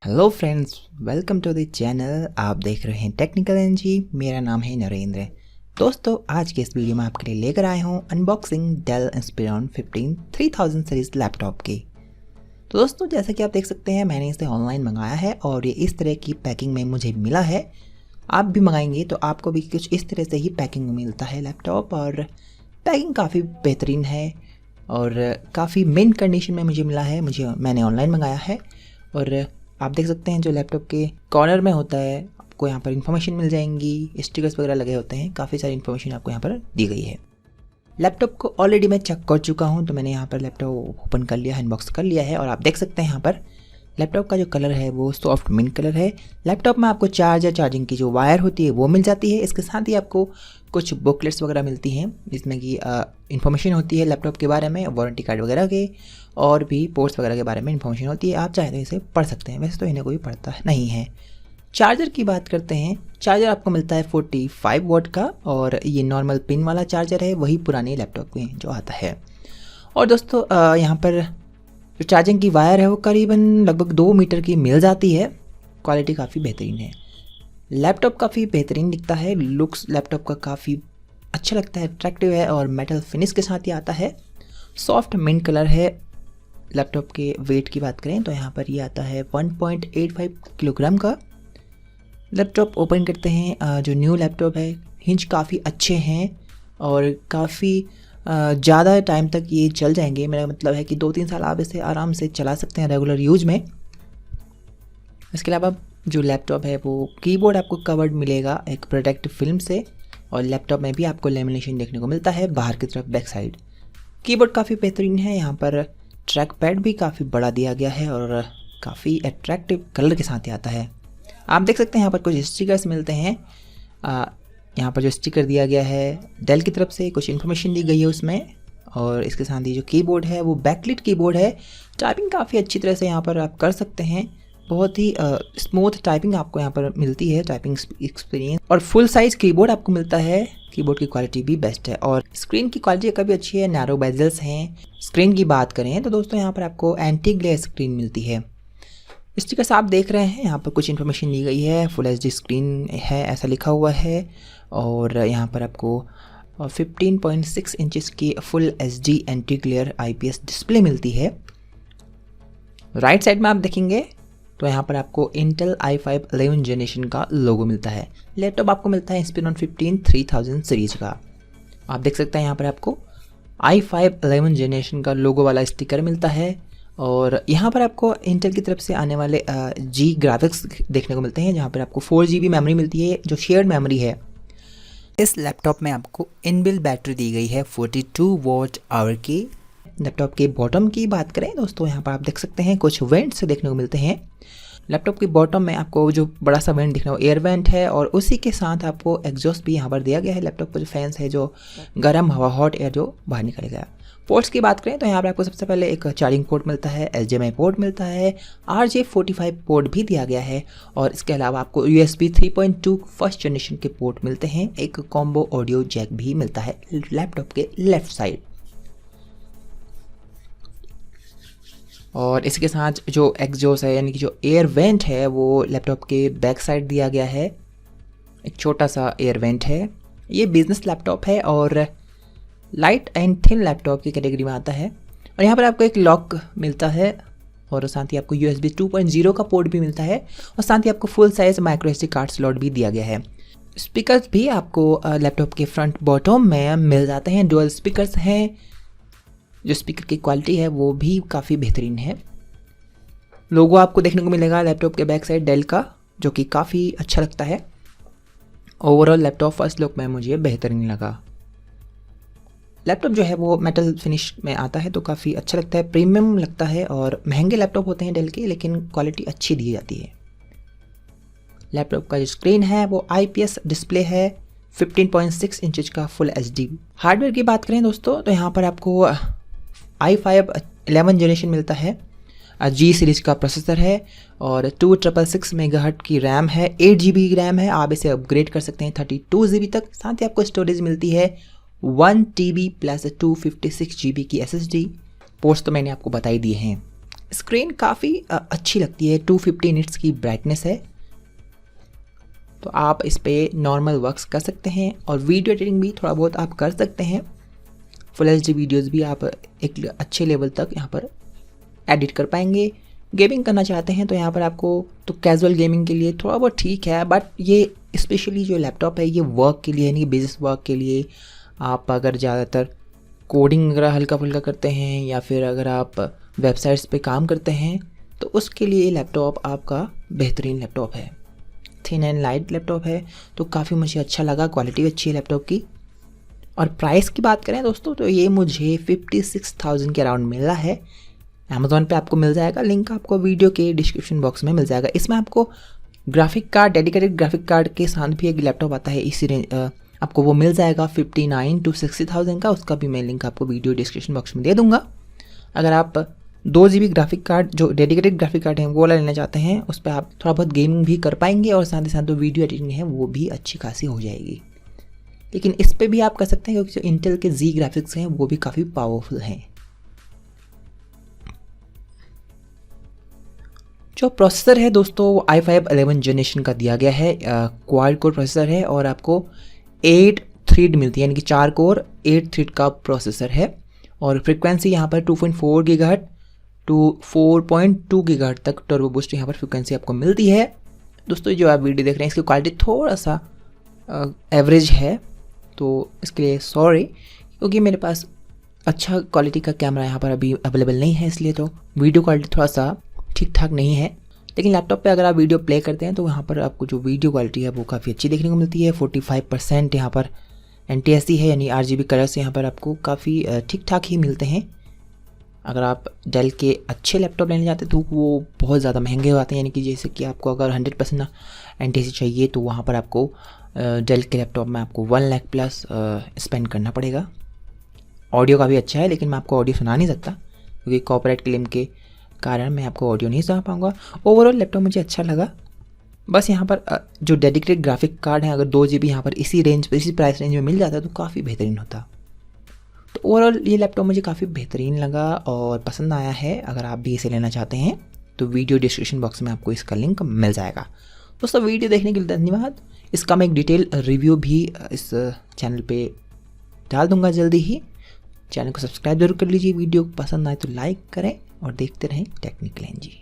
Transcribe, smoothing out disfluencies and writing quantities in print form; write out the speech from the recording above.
Hello friends, welcome to the channel. आप देख रहे हैं टेक्निकल एंग। मेरा नाम है नरेंद्र। दोस्तों, आज के इस वीडियो में आपके लिए लेकर आए हूँ unboxing Dell Inspiron 15 3000 series laptop की। तो दोस्तों, जैसा कि आप देख सकते हैं, मैंने इसे ऑनलाइन मंगाया है और ये इस तरह की पैकिंग में मुझे मिला है। आप भी मंगाएंगे तो आपको भी कुछ इस तरह से ही पैकिंग में मिलता है लैपटॉप, और पैकिंग काफ़ी बेहतरीन है और काफ़ी मिंट कंडीशन में मुझे मिला है। मैंने ऑनलाइन मंगाया है और आप देख सकते हैं जो लैपटॉप के कॉर्नर में होता है, आपको यहाँ पर इन्फॉर्मेशन मिल जाएंगी, स्टिकर्स वगैरह लगे होते हैं, काफ़ी सारी इन्फॉर्मेशन आपको यहाँ पर दी गई है। लैपटॉप को ऑलरेडी मैं चेक कर चुका हूँ, तो मैंने यहाँ पर लैपटॉप ओपन कर लिया, अनबॉक्स कर लिया है। और आप देख सकते हैं यहाँ पर लैपटॉप का जो कलर है वो सॉफ्ट मिंट कलर है। लैपटॉप में आपको चार्जिंग की जो वायर होती है वो मिल जाती है। इसके साथ ही आपको कुछ बुकलेट्स वगैरह मिलती हैं जिसमें कि इन्फॉर्मेशन होती है लैपटॉप के बारे में, वारंटी कार्ड वगैरह के, और भी पोर्ट्स वगैरह के बारे में इन्फॉर्मेशन होती है। आप चाहे तो इसे पढ़ सकते हैं, वैसे तो इन्हें कोई पढ़ता नहीं है। चार्जर की बात करते हैं। चार्जर आपको मिलता है 45 वॉट का, और ये नॉर्मल पिन वाला चार्जर है, वही पुराने लैपटॉप में जो आता है। और दोस्तों, यहाँ पर जो चार्जिंग की वायर है वो करीबन लगभग 2 मीटर की मिल जाती है। क्वालिटी काफ़ी बेहतरीन है। लैपटॉप काफ़ी बेहतरीन दिखता है, लुक्स लैपटॉप का काफ़ी अच्छा लगता है, अट्रैक्टिव है, और मेटल फिनिश के साथ ही आता है। सॉफ्ट मिंट कलर है। लैपटॉप के वेट की बात करें तो यहाँ पर ये आता है 1.85 किलोग्राम का। लैपटॉप ओपन करते हैं। जो न्यू लैपटॉप है, हिंज काफ़ी अच्छे हैं और काफ़ी ज़्यादा टाइम तक ये चल जाएंगे। मेरा मतलब है कि 2-3 साल आप इसे आराम से चला सकते हैं रेगुलर यूज में। इसके अलावा जो लैपटॉप है वो कीबोर्ड आपको कवर्ड मिलेगा एक प्रोटेक्टिव फिल्म से, और लैपटॉप में भी आपको लेमिनेशन देखने को मिलता है बाहर की तरफ बैक साइड। कीबोर्ड काफ़ी बेहतरीन है। यहाँ पर ट्रैक पैड भी काफ़ी बड़ा दिया गया है और काफ़ी अट्रैक्टिव कलर के साथ ही आता है। आप देख सकते हैं यहाँ पर कुछ स्टिकर्स मिलते हैं। यहाँ पर जो स्टिकर दिया गया है डेल की तरफ से, कुछ इन्फॉर्मेशन दी गई है उसमें। और इसके साथ ही जो कीबोर्ड है वो बैकलिट कीबोर्ड है। टाइपिंग काफ़ी अच्छी तरह से यहाँ पर आप कर सकते हैं। बहुत ही स्मूथ टाइपिंग आपको यहाँ पर मिलती है, टाइपिंग एक्सपीरियंस। और फुल साइज़ कीबोर्ड आपको मिलता है। कीबोर्ड की क्वालिटी भी बेस्ट है और स्क्रीन की क्वालिटी काफ़ी अच्छी है, नैरो बेजल्स हैं। स्क्रीन की बात करें तो दोस्तों यहाँ पर आपको एंटी ग्लेयर स्क्रीन मिलती है। स्टिकर्स आप देख रहे हैं, यहाँ पर कुछ इन्फॉर्मेशन दी गई है। फुल एचडी स्क्रीन है ऐसा लिखा हुआ है, और यहाँ पर आपको 15.6 इंचेस की full HD anti glare IPS display मिलती है। राइट साइड में आप देखेंगे तो यहाँ पर आपको इंटेल i5 11 जनरेशन का लोगो मिलता है। लैपटॉप आपको मिलता है इंस्पिरॉन 15 3000 सीरीज का। आप देख सकते हैं यहाँ पर आपको i5 11 जनरेशन का लोगो वाला स्टिकर मिलता है, और यहाँ पर आपको इंटेल की तरफ से आने वाले G ग्राफिक्स देखने को मिलते हैं, जहाँ पर आपको 4 GB मेमोरी मिलती है जो शेयर्ड मेमोरी है। इस लैपटॉप में आपको इनबिल्ट बैटरी दी गई है 42 वॉट आवर की। लैपटॉप के बॉटम की बात करें दोस्तों, यहाँ पर आप देख सकते हैं कुछ वेंट्स देखने को मिलते हैं। लैपटॉप के बॉटम में आपको जो बड़ा सा वेंट दिख रहा है एयर वेंट है, और उसी के साथ आपको एग्जॉस्ट भी यहाँ पर दिया गया है। लैपटॉप का जो फैंस है, जो गर्म हवा, हॉट एयर जो बाहर निकलेगा। पोर्ट्स की बात करें तो यहाँ पर आपको सबसे पहले एक चार्जिंग पोर्ट मिलता है, HDMI पोर्ट मिलता है, RJ45 पोर्ट भी दिया गया है, और इसके अलावा आपको USB 3.2 फर्स्ट जनरेशन के पोर्ट मिलते हैं। एक कॉम्बो ऑडियो जैक भी मिलता है लैपटॉप के लेफ्ट साइड। और इसके साथ जो एग्जॉस्ट है, यानी कि जो एयर वेंट है, वो लैपटॉप के बैक साइड दिया गया है। एक छोटा सा एयर वेंट है। ये बिजनेस लैपटॉप है और लाइट एंड थिन लैपटॉप की कैटेगरी में आता है। और यहाँ पर आपको एक लॉक मिलता है, और साथ ही आपको USB 2.0 का पोर्ट भी मिलता है, और साथ ही आपको full size micro SD card slot भी दिया गया है। स्पीकर्स भी आपको लैपटॉप के फ्रंट बॉटम में मिल जाते हैं। डुअल स्पीकर्स हैं। जो स्पीकर की क्वालिटी है वो भी काफ़ी बेहतरीन है। लोगो आपको देखने को मिलेगा लैपटॉप के बैक साइड डेल का, जो कि काफ़ी अच्छा लगता है। ओवरऑल लैपटॉप फर्स्ट लुक में मुझे बेहतरीन लगा। लैपटॉप जो है वो मेटल फिनिश में आता है, तो काफ़ी अच्छा लगता है, प्रीमियम लगता है। और महंगे लैपटॉप होते हैं डेल के, लेकिन क्वालिटी अच्छी दी जाती है। लैपटॉप का जो स्क्रीन है वो IPS डिस्प्ले है, 15.6 इंचेस का फुल HD। हार्डवेयर की बात करें दोस्तों तो यहाँ पर आपको i5 11 जनरेशन मिलता है। G सीरीज का प्रोसेसर है, और 2666 मेगाहर्ट्ज की रैम है, 8 GB की रैम है। आप इसे अपग्रेड कर सकते हैं 32 GB तक। साथ ही आपको स्टोरेज मिलती है 1 TB प्लस 256 GB की SSD। पोर्ट्स तो मैंने आपको बता ही दिए हैं। स्क्रीन काफ़ी अच्छी लगती है, 250 निट्स की ब्राइटनेस है, तो आप इस पर नॉर्मल वर्क्स कर सकते हैं और वीडियो एडिटिंग भी थोड़ा बहुत आप कर सकते हैं। फुल एचडी वीडियोस भी आप एक अच्छे लेवल तक यहाँ पर एडिट कर पाएंगे। गेमिंग करना चाहते हैं तो यहाँ पर आपको तो कैजुअल गेमिंग के लिए थोड़ा बहुत ठीक है, बट ये स्पेशली जो लैपटॉप है ये वर्क के लिए, यानी बिजनेस वर्क के लिए, आप अगर ज़्यादातर कोडिंग वगैरह हल्का फुल्का करते हैं या फिर अगर आप वेबसाइट्स पे काम करते हैं तो उसके लिए लैपटॉप आपका बेहतरीन लैपटॉप है। थिन एंड लाइट लैपटॉप है, तो काफ़ी मुझे अच्छा लगा, क्वालिटी भी अच्छी है लैपटॉप की। और प्राइस की बात करें दोस्तों तो ये मुझे 56,000 के अराउंड मिल रहा है। अमेज़ॉन पे आपको मिल जाएगा, लिंक आपको वीडियो के डिस्क्रिप्शन बॉक्स में मिल जाएगा। इसमें आपको graphic card, dedicated graphic card के साथ भी एक लैपटॉप आता है, इसी रेंज आपको वो मिल जाएगा 59 to 60,000 का। उसका भी मैं लिंक आपको वीडियो डिस्क्रिप्शन बॉक्स में दे दूंगा। अगर आप 2 GB ग्राफिक कार्ड, जो डेडिकेटेड ग्राफिक कार्ड है वो वाला लेना चाहते हैं, उस पर आप थोड़ा बहुत गेमिंग भी कर पाएंगे और साथ ही साथ जो वीडियो एडिटिंग है वो भी अच्छी खासी हो जाएगी। लेकिन इस पर भी आप कर सकते हैं क्योंकि जो इंटेल के जी ग्राफिक्स हैं वो भी काफ़ी पावरफुल हैं। जो प्रोसेसर है दोस्तों वो i5 11 जनरेशन का दिया गया है, क्वाड कोर प्रोसेसर है और आपको 8 थ्रेड मिलती है, यानी कि 4 कोर 8 थ्रेड का प्रोसेसर है। और फ्रिक्वेंसी यहाँ पर 2.4 गीगाहर्ट्ज टू 4.2 गीगाहर्ट्ज तक टर्बो बूस्ट यहाँ पर फ्रिक्वेंसी आपको मिलती है। दोस्तों जो आप वीडियो देख रहे हैं इसकी क्वालिटी थोड़ा सा एवरेज है, तो इसके लिए सॉरी, क्योंकि मेरे पास अच्छा क्वालिटी का कैमरा यहाँ पर अभी अवेलेबल नहीं है, इसलिए तो वीडियो क्वालिटी थोड़ा सा ठीक ठाक नहीं है। लेकिन लैपटॉप पे अगर आप वीडियो प्ले करते हैं तो यहाँ पर आपको जो वीडियो क्वालिटी है वो काफ़ी अच्छी देखने को मिलती है। 45% यहाँ पर NTSC है, यानी RGB कलर्स यहाँ पर आपको काफ़ी ठीक ठाक ही मिलते हैं। अगर आप डेल के अच्छे लैपटॉप लेने जाते हैं तो वो बहुत ज़्यादा महंगे आते हैं, यानी कि जैसे कि आपको अगर 100% NTSC चाहिए तो वहाँ पर आपको डेल के लैपटॉप में आपको 1 लाख प्लस स्पेंड करना पड़ेगा। ऑडियो का भी अच्छा है, लेकिन मैं आपको ऑडियो सुना नहीं सकता क्योंकि कॉपीराइट क्लेम के कारण मैं आपको ऑडियो नहीं सुना पाऊँगा। ओवरऑल लैपटॉप मुझे अच्छा लगा, बस यहाँ पर जो डेडिकेटेड ग्राफिक कार्ड है अगर 2 GB यहाँ पर इसी रेंज पर, इसी प्राइस रेंज में मिल जाता तो काफ़ी बेहतरीन होता। तो ओवरऑल ये लैपटॉप मुझे काफ़ी बेहतरीन लगा और पसंद आया है। अगर आप भी इसे लेना चाहते हैं तो वीडियो डिस्क्रिप्शन बॉक्स में आपको इसका लिंक मिल जाएगा। दोस्तों वीडियो देखने के लिए धन्यवाद। इसका मैं एक डिटेल रिव्यू भी इस चैनल पे डाल दूंगा जल्दी ही। चैनल को सब्सक्राइब जरूर कर लीजिए, वीडियो पसंद आए तो लाइक करें और देखते रहें टेक्निकल एंजी।